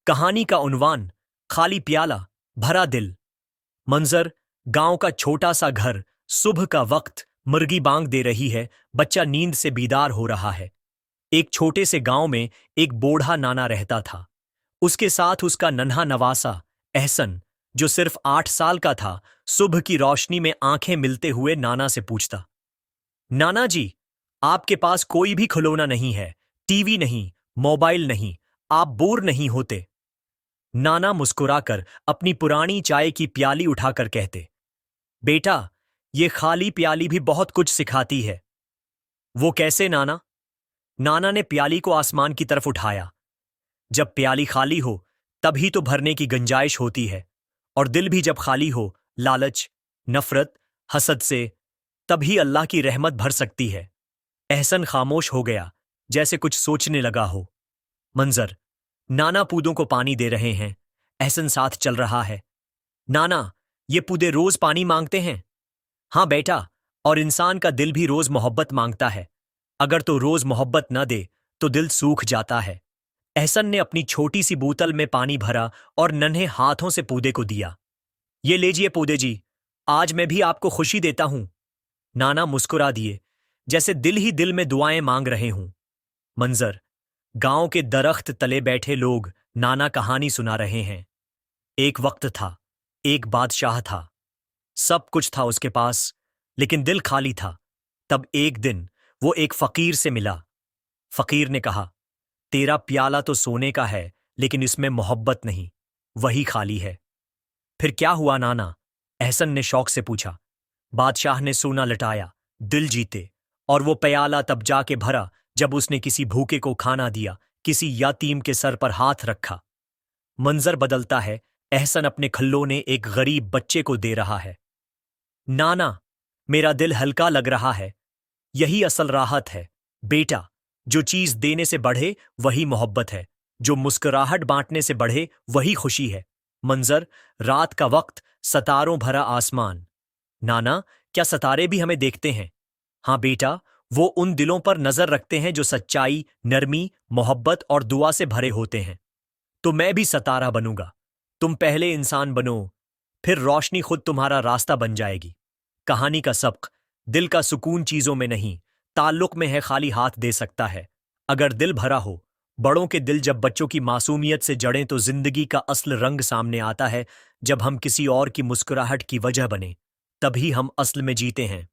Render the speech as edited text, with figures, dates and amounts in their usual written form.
कहानी का उन्वान, खाली प्याला, भरा दिल। मंजर, गांव का छोटा सा घर। सुबह का वक्त, मुर्गी बांग दे रही है, बच्चा नींद से बीदार हो रहा है। एक छोटे से गांव में एक बूढ़ा नाना रहता था। उसके साथ उसका नन्हा नवासा एहसन, जो सिर्फ 8 साल का था। सुबह की रोशनी में आंखें मिलते हुए नाना से पूछता, नाना जी, आपके पास कोई भी खिलौना नहीं है, टीवी नहीं, मोबाइल नहीं, आप बोर नहीं होते? नाना मुस्कुराकर अपनी पुरानी चाय की प्याली उठाकर कहते, बेटा, ये खाली प्याली भी बहुत कुछ सिखाती है। वो कैसे नाना? नाना ने प्याली को आसमान की तरफ उठाया। जब प्याली खाली हो तभी तो भरने की गुंजाइश होती है, और दिल भी जब खाली हो, लालच, नफरत, हसद से, तभी अल्लाह की रहमत भर सकती है। एहसन खामोश हो गया, जैसे कुछ सोचने लगा हो। मंजर, नाना पौधों को पानी दे रहे हैं। एहसन साथ चल रहा है। नाना, ये पौधे रोज पानी मांगते हैं? हाँ बेटा, और इंसान का दिल भी रोज मोहब्बत मांगता है। अगर तो रोज मोहब्बत न दे तो दिल सूख जाता है। एहसन ने अपनी छोटी सी बोतल में पानी भरा और नन्हे हाथों से पौधे को दिया। ये लीजिए पौधे जी, आज मैं भी आपको खुशी देता हूं। नाना मुस्कुरा दिए, जैसे दिल ही दिल में दुआएं मांग रहे हूं। मंजर, गांव के दरख्त तले बैठे लोग नाना कहानी सुना रहे हैं। एक वक्त था, एक बादशाह था। सब कुछ था उसके पास, लेकिन दिल खाली था। तब एक दिन वो एक फकीर से मिला। फकीर ने कहा, तेरा प्याला तो सोने का है, लेकिन इसमें मोहब्बत नहीं, वही खाली है। फिर क्या हुआ नाना? एहसन ने शौक से पूछा। बादशाह ने सोना लटाया, दिल जीते, और वो प्याला तब जाके भरा जब उसने किसी भूखे को खाना दिया, किसी यतीम के सर पर हाथ रखा। मंजर बदलता है। एहसन अपने खल्लोने एक गरीब बच्चे को दे रहा है। नाना, मेरा दिल हल्का लग रहा है। यही असल राहत है बेटा। जो चीज देने से बढ़े वही मोहब्बत है, जो मुस्कुराहट बांटने से बढ़े वही खुशी है। मंजर, रात का वक्त, सितारों भरा आसमान। नाना, क्या सितारे भी हमें देखते हैं? हाँ बेटा, वो उन दिलों पर नजर रखते हैं जो सच्चाई, नरमी, मोहब्बत और दुआ से भरे होते हैं। तो मैं भी सितारा बनूंगा। तुम पहले इंसान बनो, फिर रोशनी खुद तुम्हारा रास्ता बन जाएगी। कहानी का सबक, दिल का सुकून चीजों में नहीं, ताल्लुक में है। खाली हाथ दे सकता है अगर दिल भरा हो। बड़ों के दिल जब बच्चों की मासूमियत से जड़ें तो जिंदगी का असल रंग सामने आता है। जब हम किसी और की मुस्कुराहट की वजह बने, तभी हम असल में जीते हैं।